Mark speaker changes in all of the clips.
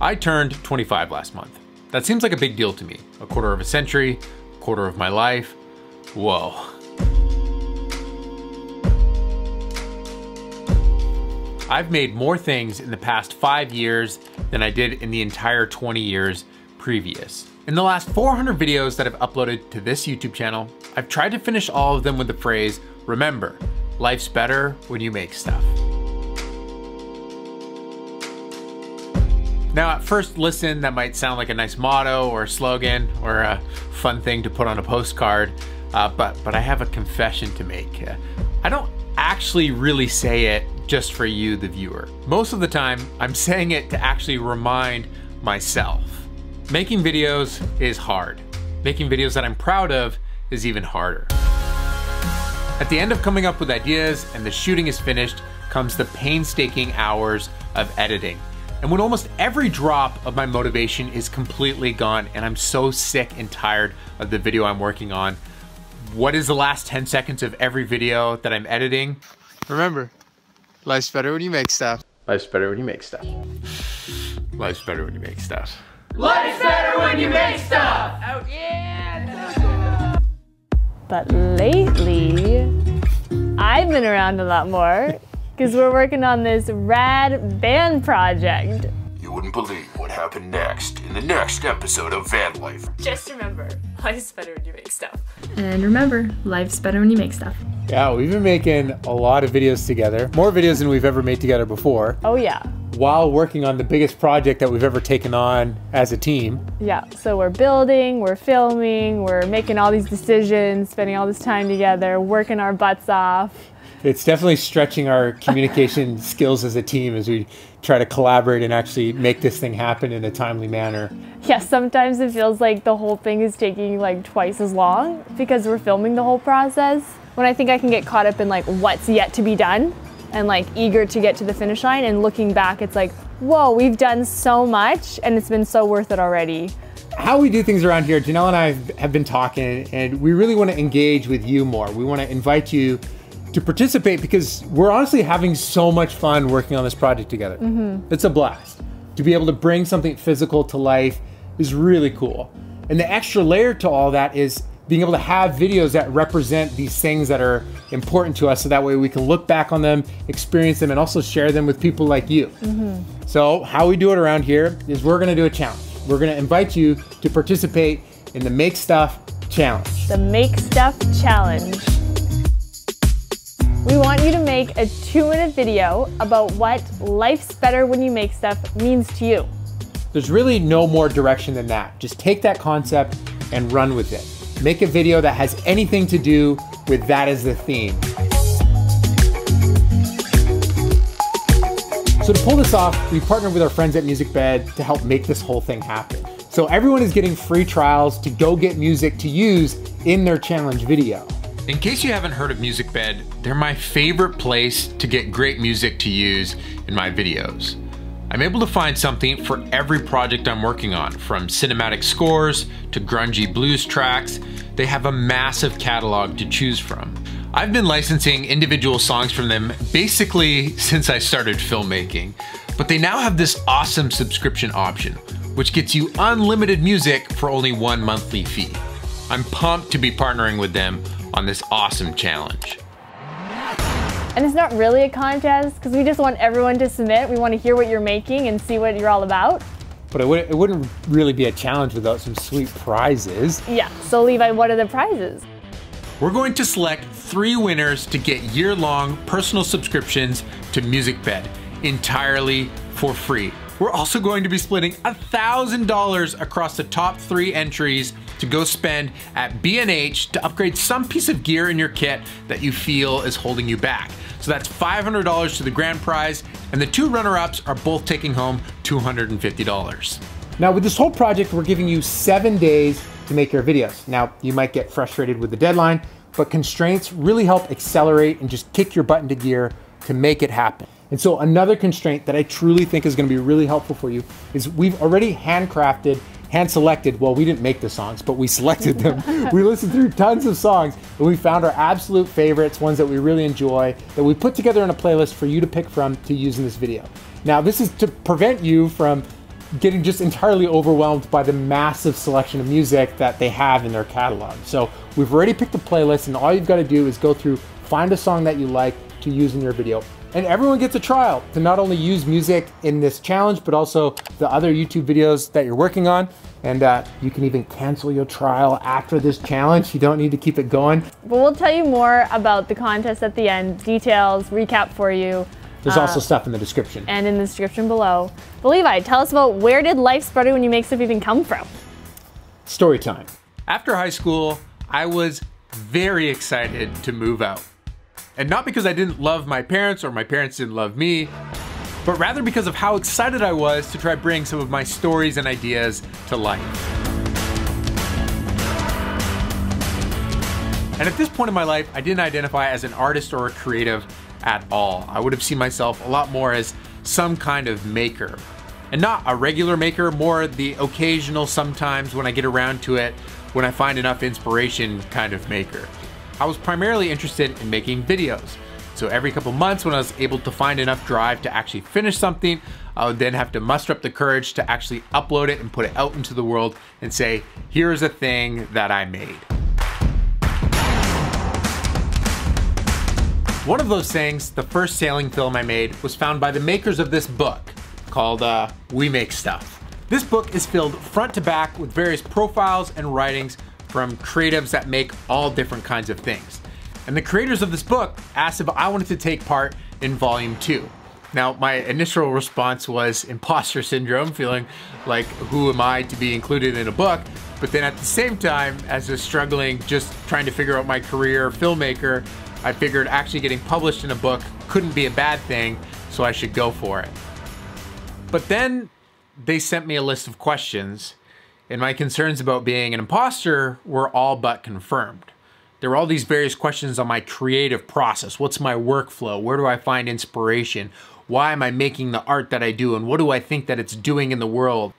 Speaker 1: I turned 25 last month. That seems like a big deal to me. A quarter of a century, a quarter of my life. Whoa. I've made more things in the past 5 years than I did in the entire 20 years previous. In the last 400 videos that I've uploaded to this YouTube channel, I've tried to finish all of them with the phrase, remember, life's better when you make stuff. Now at first listen, that might sound like a nice motto or a slogan or a fun thing to put on a postcard, but I have a confession to make. I don't actually really say it just for you, the viewer. Most of the time, I'm saying it to actually remind myself. Making videos is hard. Making videos that I'm proud of is even harder. At the end of coming up with ideas and the shooting is finished comes the painstaking hours of editing. And when almost every drop of my motivation is completely gone and I'm so sick and tired of the video I'm working on, what is the last 10 seconds of every video that I'm editing?
Speaker 2: Remember, life's better when you make stuff.
Speaker 1: Life's better when you make stuff. Life's better when you make stuff.
Speaker 3: Life's better when you make stuff! Oh yeah!
Speaker 4: But lately, I've been around a lot more because we're working on this rad band project.
Speaker 5: You wouldn't believe what happened next in the next episode of Van Life.
Speaker 4: Just remember, life's better when you make stuff.
Speaker 6: And remember, life's better when you make stuff.
Speaker 2: Yeah, we've been making a lot of videos together. More videos than we've ever made together before.
Speaker 4: Oh yeah.
Speaker 2: While working on the biggest project that we've ever taken on as a team.
Speaker 4: Yeah, so we're building, we're filming, we're making all these decisions, spending all this time together, working our butts off.
Speaker 2: It's definitely stretching our communication skills as a team as we try to collaborate and actually make this thing happen in a timely manner.
Speaker 4: Yeah, sometimes it feels like the whole thing is taking like twice as long because we're filming the whole process. When I think I can get caught up in like what's yet to be done and like eager to get to the finish line, and looking back, it's like, whoa, we've done so much and it's been so worth it already.
Speaker 2: How we do things around here, Janelle and I have been talking, and we really want to engage with you more. We want to invite you to participate because we're honestly having so much fun working on this project together. It's a blast. To be able to bring something physical to life is really cool. And the extra layer to all that is being able to have videos that represent these things that are important to us, so that way we can look back on them, experience them, and also share them with people like you. So how we do it around here is we're gonna do a challenge. We're gonna invite you to participate in the Make Stuff Challenge.
Speaker 4: The Make Stuff Challenge. We want you to make a 2-minute video about what life's better when you make stuff means to you.
Speaker 2: There's really no more direction than that. Just take that concept and run with it. Make a video that has anything to do with that as the theme. So to pull this off, we partnered with our friends at Musicbed to help make this whole thing happen. So everyone is getting free trials to go get music to use in their challenge video.
Speaker 1: In case you haven't heard of Musicbed, they're my favorite place to get great music to use in my videos. I'm able to find something for every project I'm working on, from cinematic scores to grungy blues tracks. They have a massive catalog to choose from. I've been licensing individual songs from them basically since I started filmmaking, but they now have this awesome subscription option, which gets you unlimited music for only one monthly fee. I'm pumped to be partnering with them on this awesome challenge.
Speaker 4: And it's not really a contest because we just want everyone to submit. We want to hear what you're making and see what you're all about.
Speaker 2: But it wouldn't really be a challenge without some sweet prizes.
Speaker 4: Yeah, so Levi, what are the prizes?
Speaker 1: We're going to select 3 winners to get year-long personal subscriptions to Musicbed entirely for free. We're also going to be splitting $1,000 across the top 3 entries to go spend at B&H to upgrade some piece of gear in your kit that you feel is holding you back. So that's $500 to the grand prize, and the 2 runner-ups are both taking home $250.
Speaker 2: Now with this whole project, we're giving you 7 days to make your videos. Now you might get frustrated with the deadline, but constraints really help accelerate and just kick your butt into gear to make it happen. And so another constraint that I truly think is gonna be really helpful for you is we've already hand selected, well, we didn't make the songs, but we selected them. We listened through tons of songs and we found our absolute favorites, ones that we really enjoy, that we put together in a playlist for you to pick from to use in this video. Now, this is to prevent you from getting just entirely overwhelmed by the massive selection of music that they have in their catalog. So we've already picked a playlist, and all you've got to do is go through, find a song that you like to use in your video. And everyone gets a trial to not only use music in this challenge, but also the other YouTube videos that you're working on. And you can even cancel your trial after this challenge. You don't need to keep it going.
Speaker 4: But we'll tell you more about the contest at the end, details, recap for you.
Speaker 2: There's also stuff in the description.
Speaker 4: And in the description below. But Levi, tell us about where did Life's Better When You Make Stuff even come from?
Speaker 2: Story time.
Speaker 1: After high school, I was very excited to move out. And not because I didn't love my parents or my parents didn't love me, but rather because of how excited I was to try bring some of my stories and ideas to life. And at this point in my life, I didn't identify as an artist or a creative at all. I would have seen myself a lot more as some kind of maker. And not a regular maker, more the occasional, sometimes when I get around to it, when I find enough inspiration kind of maker. I was primarily interested in making videos. So every couple months when I was able to find enough drive to actually finish something, I would then have to muster up the courage to actually upload it and put it out into the world and say, here's a thing that I made. One of those things, the first sailing film I made, was found by the makers of this book called We Make Stuff. This book is filled front to back with various profiles and writings from creatives that make all different kinds of things. And the creators of this book asked if I wanted to take part in volume 2. Now, my initial response was imposter syndrome, feeling like, who am I to be included in a book? But then at the same time, as I was struggling, just trying to figure out my career filmmaker, I figured actually getting published in a book couldn't be a bad thing, so I should go for it. But then they sent me a list of questions, and my concerns about being an imposter were all but confirmed. There were all these various questions on my creative process. What's my workflow? Where do I find inspiration? Why am I making the art that I do? And what do I think that it's doing in the world?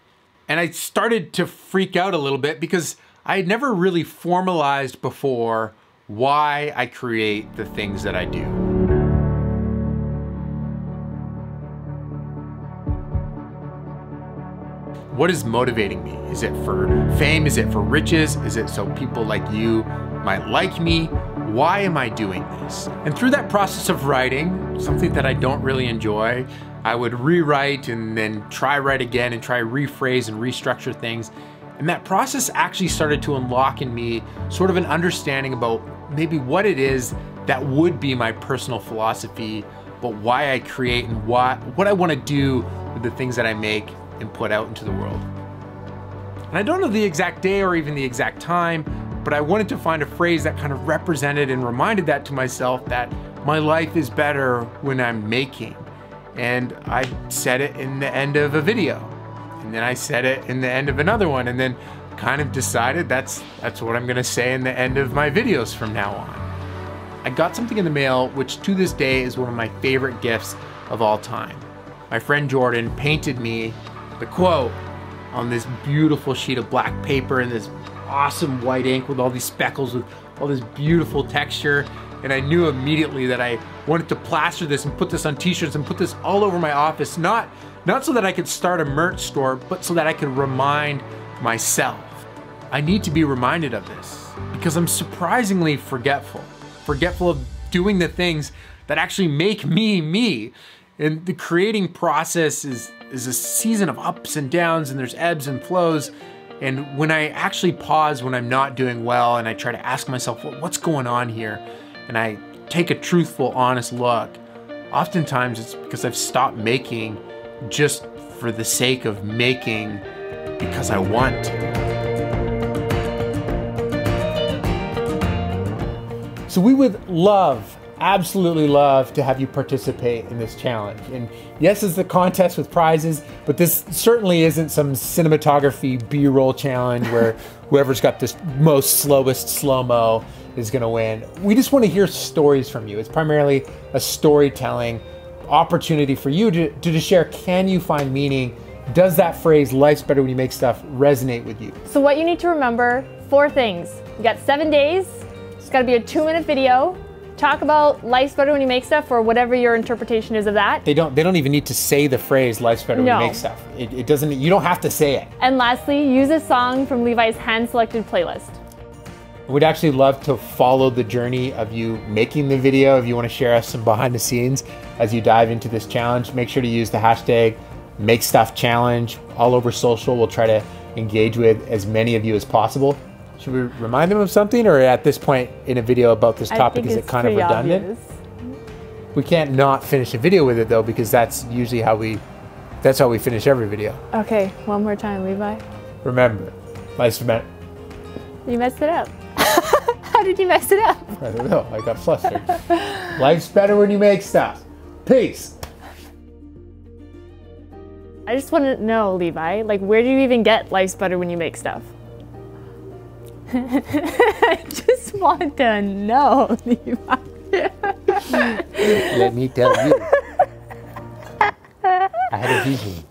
Speaker 1: And I started to freak out a little bit because I had never really formalized before why I create the things that I do. What is motivating me? Is it for fame? Is it for riches? Is it so people like you might like me? Why am I doing this? And through that process of writing, something that I don't really enjoy, I would rewrite and then try write again and try rephrase and restructure things. And that process actually started to unlock in me sort of an understanding about maybe what it is that would be my personal philosophy, but why I create and what I want to do with the things that I make and put out into the world. And I don't know the exact day or even the exact time, but I wanted to find a phrase that kind of represented and reminded that to myself that my life is better when I'm making. And I said it in the end of a video. And then I said it in the end of another one, and then kind of decided that's what I'm gonna say in the end of my videos from now on. I got something in the mail, which to this day is one of my favorite gifts of all time. My friend Jordan painted me the quote on this beautiful sheet of black paper and this awesome white ink with all these speckles with all this beautiful texture. And I knew immediately that I wanted to plaster this and put this on t-shirts and put this all over my office, not so that I could start a merch store, but so that I could remind myself. I need to be reminded of this because I'm surprisingly forgetful of doing the things that actually make me me. And the creating process is a season of ups and downs, and there's ebbs and flows. And when I actually pause when I'm not doing well and I try to ask myself, what's going on here? And I take a truthful, honest look, oftentimes it's because I've stopped making just for the sake of making because I want to.
Speaker 2: So we would love, absolutely love to have you participate in this challenge. And yes, it's a contest with prizes, but this certainly isn't some cinematography B-roll challenge where whoever's got this most slowest slow-mo is gonna win. We just wanna hear stories from you. It's primarily a storytelling opportunity for you to share. Can you find meaning? Does that phrase, life's better when you make stuff, resonate with you?
Speaker 4: So what you need to remember, 4 things. You got 7 days. It's gotta be a 2-minute video. talk about life's better when you make stuff, or whatever your interpretation is of that.
Speaker 2: They don't even need to say the phrase life's better when you make stuff. It doesn't, you don't have to say it.
Speaker 4: And lastly, use a song from Levi's hand-selected playlist.
Speaker 2: We'd actually love to follow the journey of you making the video. If you want to share us some behind the scenes as you dive into this challenge, make sure to use the hashtag MakeStuffChallenge all over social. We'll try to engage with as many of you as possible. Should we remind them of something, or at this point in a video about this topic, is it kind of redundant?
Speaker 4: Obvious.
Speaker 2: We can't not finish a video with it though, because that's usually how we finish every video.
Speaker 4: Okay, one more time, Levi.
Speaker 2: Remember, life's better.
Speaker 4: You messed it up. How did you mess it up?
Speaker 2: I don't know, I got flustered. Life's better when you make stuff. Peace.
Speaker 4: I just want to know, Levi, like, where do you even get life's better when you make stuff? I just want to know, Levi.
Speaker 2: Let me tell you. I had a vision.